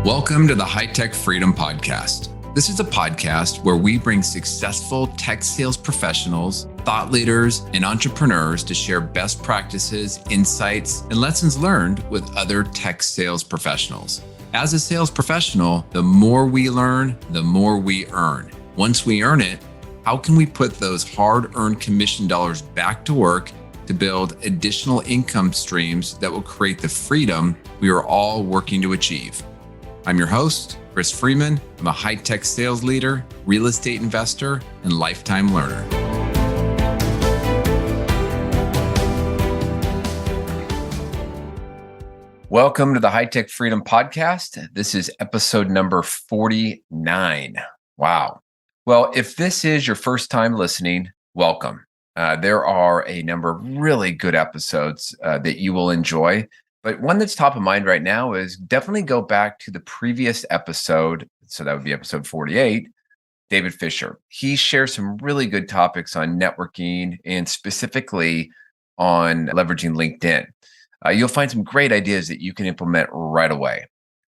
Welcome to the High Tech Freedom Podcast. This is a podcast where we bring successful tech sales professionals, thought leaders, and entrepreneurs to share best practices, insights, and lessons learned with other tech sales professionals. As a sales professional, the more we learn, the more we earn. Once we earn it, how can we put those hard-earned commission dollars back to work to build additional income streams that will create the freedom we are all working to achieve? I'm your host, Chris Freeman. I'm a high-tech sales leader, real estate investor, and lifetime learner. Welcome to the High Tech Freedom Podcast. This is episode number 49. Wow. Well, if this is your first time listening, welcome. There are a number of really good episodes that you will enjoy. But one that's top of mind right now is definitely go back to the previous episode. So that would be episode 48, David Fisher. He shares some really good topics on networking and specifically on leveraging LinkedIn. You'll find some great ideas that you can implement right away.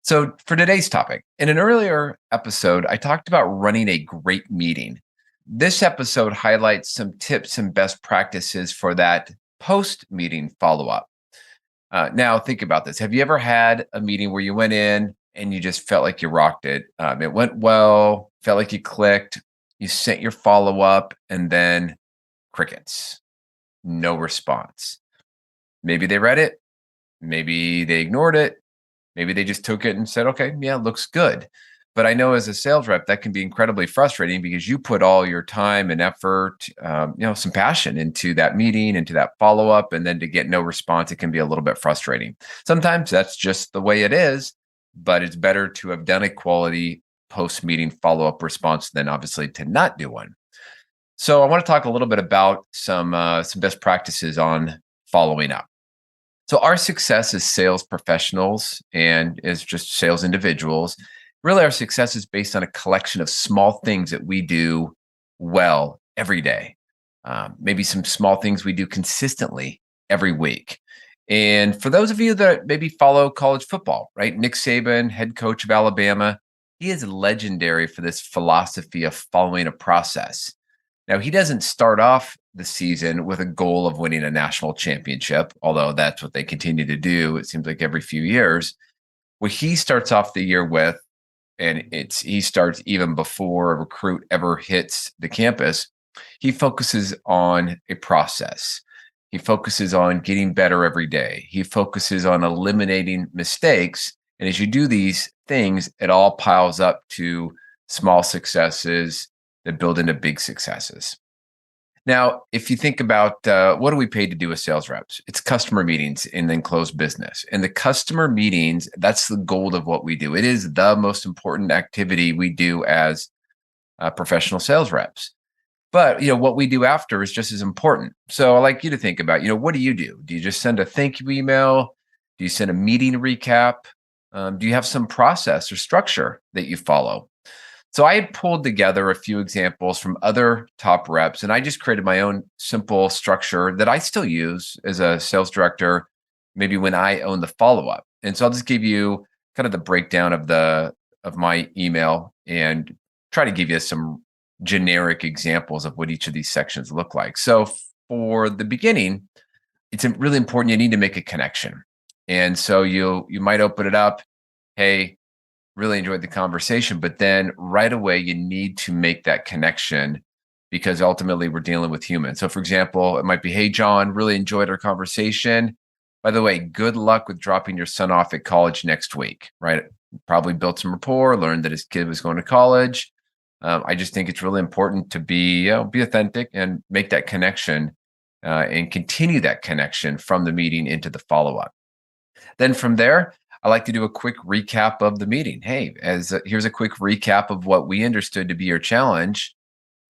So for today's topic, in an earlier episode, I talked about running a great meeting. This episode highlights some tips and best practices for that post-meeting follow-up. Now, think about this. Have you ever had a meeting where you went in and you just felt like you rocked it? It went well, felt like you clicked, you sent your follow-up, and then crickets, no response. Maybe they read it, maybe they ignored it, maybe they just took it and said, okay, yeah, looks good. But I know as a sales rep, that can be incredibly frustrating because you put all your time and effort, some passion into that meeting, into that follow-up, and then to get no response, it can be a little bit frustrating. Sometimes that's just the way it is, but it's better to have done a quality post-meeting follow-up response than obviously to not do one. So I want to talk a little bit about some best practices on following up. So our success as sales professionals and as just sales individuals, really, our success is based on a collection of small things that we do well every day. Maybe some small things we do consistently every week. And for those of you that maybe follow college football, right? Nick Saban, head coach of Alabama, he is legendary for this philosophy of following a process. Now, he doesn't start off the season with a goal of winning a national championship, although that's what they continue to do, it seems like every few years. What he starts off the year with, and he starts even before a recruit ever hits the campus, he focuses on a process. He focuses on getting better every day. He focuses on eliminating mistakes. And as you do these things, it all piles up to small successes that build into big successes. Now, if you think about what are we paid to do as sales reps? It's customer meetings and then close business. And the customer meetings, that's the gold of what we do. It is the most important activity we do as professional sales reps. But what we do after is just as important. So I like you to think about, what do? Do you just send a thank you email? Do you send a meeting recap? Do you have some process or structure that you follow? So I had pulled together a few examples from other top reps, and I just created my own simple structure that I still use as a sales director, maybe when I own the follow-up. And so I'll just give you kind of the breakdown of my email and try to give you some generic examples of what each of these sections look like. So for the beginning, it's really important. You need to make a connection. And so you might open it up. Hey, really enjoyed the conversation, but then right away you need to make that connection because ultimately we're dealing with humans. So for example, it might be, hey, John, really enjoyed our conversation. By the way, good luck with dropping your son off at college next week, right? Probably built some rapport, learned that his kid was going to college. I just think it's really important to be authentic and make that connection and continue that connection from the meeting into the follow-up. Then from there, I like to do a quick recap of the meeting. Hey, here's a quick recap of what we understood to be your challenge,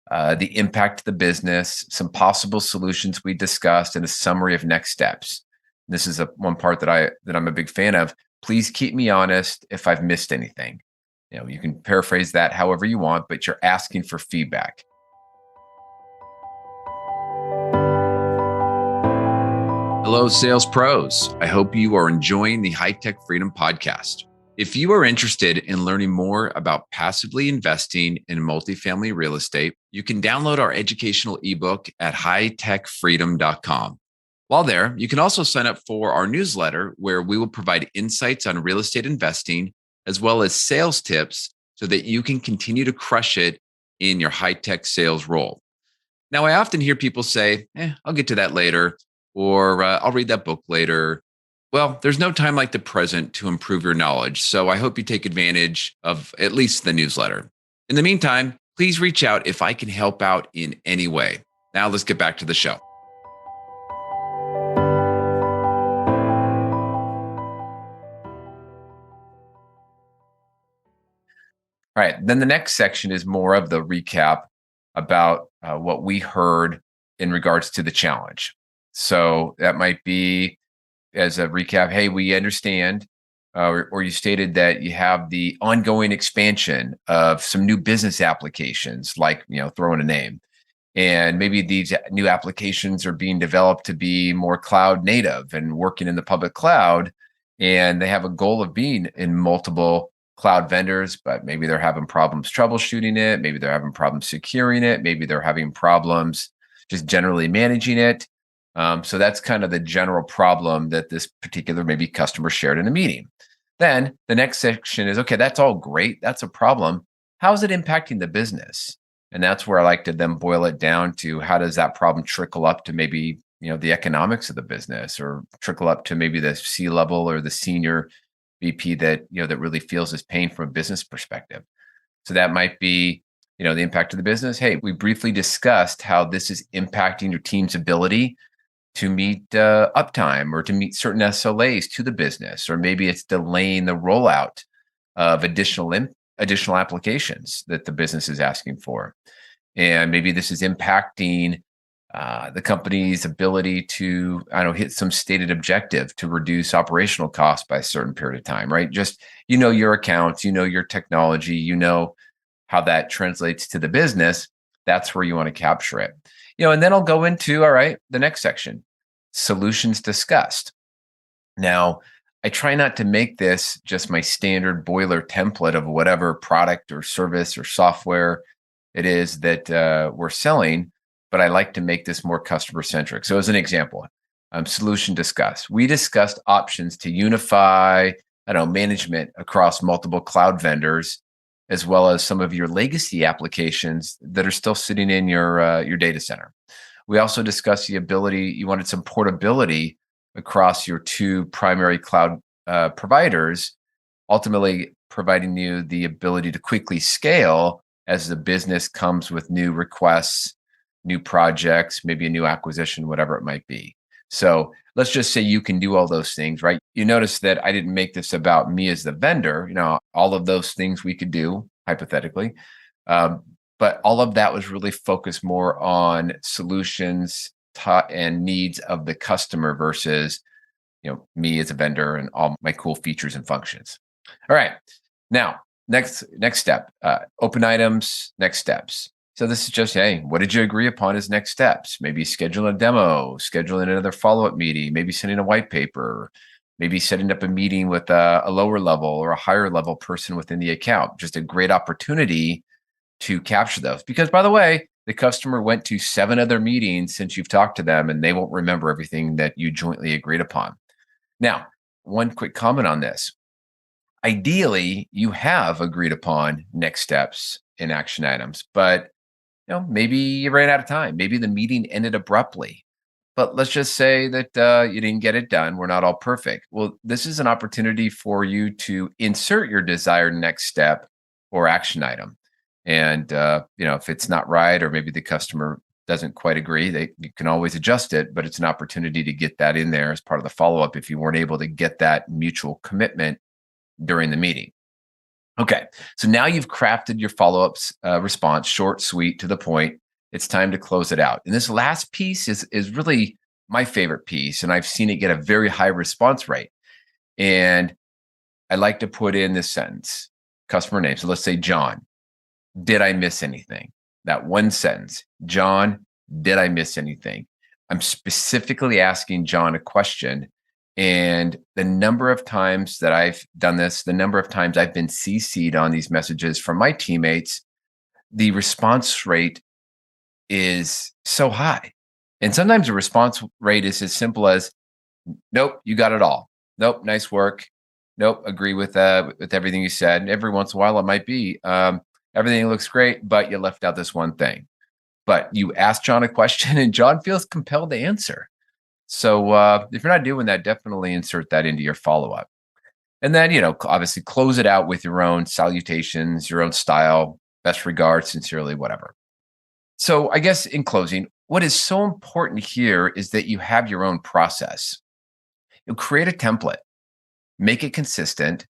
the impact to the business, some possible solutions we discussed, and a summary of next steps. This is one part that I'm a big fan of. Please keep me honest if I've missed anything. You can paraphrase that however you want, but you're asking for feedback. Hello, sales pros. I hope you are enjoying the High Tech Freedom Podcast. If you are interested in learning more about passively investing in multifamily real estate, you can download our educational ebook at hightechfreedom.com. While there, you can also sign up for our newsletter where we will provide insights on real estate investing as well as sales tips so that you can continue to crush it in your high tech sales role. Now, I often hear people say, I'll get to that later, or I'll read that book later. Well, there's no time like the present to improve your knowledge. So I hope you take advantage of at least the newsletter. In the meantime, please reach out if I can help out in any way. Now, let's get back to the show. All right. Then the next section is more of the recap about what we heard in regards to the challenge. So that might be as a recap. Hey, we understand, or you stated that you have the ongoing expansion of some new business applications, like throwing a name, and maybe these new applications are being developed to be more cloud native and working in the public cloud, and they have a goal of being in multiple cloud vendors, but maybe they're having problems troubleshooting it, maybe they're having problems securing it, maybe they're having problems just generally managing it. So that's kind of the general problem that this particular maybe customer shared in a meeting. Then the next section is, okay, that's all great, that's a problem, how is it impacting the business? And that's where I like to then boil it down to, how does that problem trickle up to maybe the economics of the business, or trickle up to maybe the C level or the senior VP that that really feels this pain from a business perspective. So that might be the impact of the business. Hey, we briefly discussed how this is impacting your team's ability to meet uptime or to meet certain SLAs to the business, or maybe it's delaying the rollout of additional applications that the business is asking for, and maybe this is impacting the company's ability to, I don't know, hit some stated objective to reduce operational costs by a certain period of time, right? Just your accounts, your technology, how that translates to the business. That's where you want to capture it. And then I'll go into, all right, the next section, solutions discussed. Now, I try not to make this just my standard boiler template of whatever product or service or software it is that we're selling, but I like to make this more customer centric. So as an example, solution discussed. We discussed options to unify, management across multiple cloud vendors, as well as some of your legacy applications that are still sitting in your data center. We also discussed the ability, you wanted some portability across your two primary cloud providers, ultimately providing you the ability to quickly scale as the business comes with new requests, new projects, maybe a new acquisition, whatever it might be. So let's just say you can do all those things, right? You notice that I didn't make this about me as the vendor. All of those things we could do hypothetically. But all of that was really focused more on solutions and needs of the customer versus, me as a vendor and all my cool features and functions. All right. Now, next step, open items, next steps. So this is just, hey, what did you agree upon as next steps? Maybe schedule a demo, scheduling another follow-up meeting, maybe sending a white paper, maybe setting up a meeting with a lower level or a higher level person within the account. Just a great opportunity to capture those. Because by the way, the customer went to 7 other meetings since you've talked to them, and they won't remember everything that you jointly agreed upon. Now, one quick comment on this. Ideally, you have agreed upon next steps and action items, but maybe you ran out of time. Maybe the meeting ended abruptly. But let's just say that you didn't get it done. We're not all perfect. Well, this is an opportunity for you to insert your desired next step or action item. And if it's not right, or maybe the customer doesn't quite agree, you can always adjust it. But it's an opportunity to get that in there as part of the follow-up if you weren't able to get that mutual commitment during the meeting. Okay, so now you've crafted your follow-ups response, short, sweet, to the point. It's time to close it out. And this last piece is really my favorite piece, and I've seen it get a very high response rate. And I like to put in this sentence, customer name. So let's say John. Did I miss anything? That one sentence. John, did I miss anything? I'm specifically asking John a question, And the number of times that I've done this, the number of times I've been CC'd on these messages from my teammates, the response rate is so high. And sometimes the response rate is as simple as, nope, you got it all. Nope, nice work. Nope, agree with everything you said. And every once in a while, it might be everything looks great, but you left out this one thing. But you asked John a question, and John feels compelled to answer. So if you're not doing that, definitely insert that into your follow up. And then, obviously close it out with your own salutations, your own style, best regards, sincerely, whatever. So I guess in closing, what is so important here is that you have your own process. You create a template, make it consistent.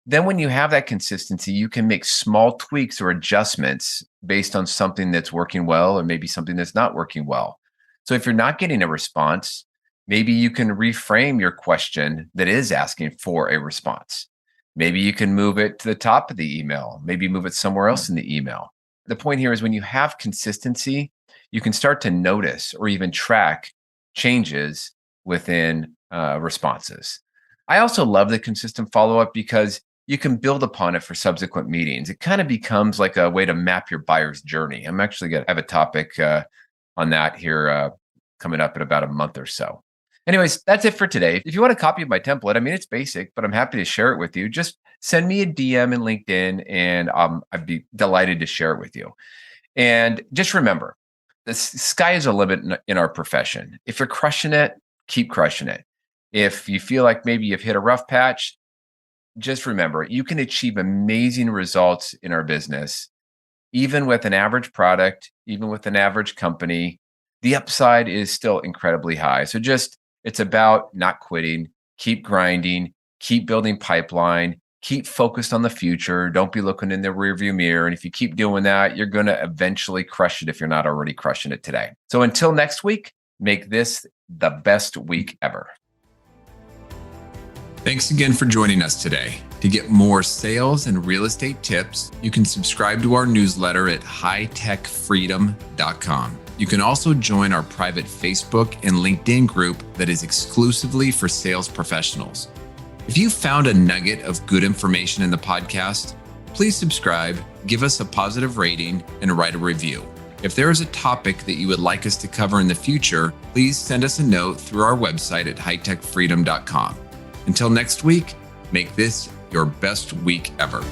Then when you have that consistency, you can make small tweaks or adjustments based on something that's working well or maybe something that's not working well. So if you're not getting a response, maybe you can reframe your question that is asking for a response. Maybe you can move it to the top of the email, maybe move it somewhere else in the email. The point here is when you have consistency, you can start to notice or even track changes within responses. I also love the consistent follow-up because you can build upon it for subsequent meetings. It kind of becomes like a way to map your buyer's journey. I'm actually going to have a topic on that here coming up in about a month or so. Anyways, that's it for today. If you want a copy of my template, I mean, it's basic, but I'm happy to share it with you. Just send me a DM in LinkedIn and I'd be delighted to share it with you. And just remember, the sky is a limit in our profession. If you're crushing it, keep crushing it. If you feel like maybe you've hit a rough patch, just remember, you can achieve amazing results in our business, even with an average product, even with an average company. The upside is still incredibly high. So it's about not quitting, keep grinding, keep building pipeline, keep focused on the future. Don't be looking in the rearview mirror. And if you keep doing that, you're going to eventually crush it if you're not already crushing it today. So until next week, make this the best week ever. Thanks again for joining us today. To get more sales and real estate tips, you can subscribe to our newsletter at hightechfreedom.com. You can also join our private Facebook and LinkedIn group that is exclusively for sales professionals. If you found a nugget of good information in the podcast, please subscribe, give us a positive rating, and write a review. If there is a topic that you would like us to cover in the future, please send us a note through our website at hightechfreedom.com. Until next week, make this your best week ever.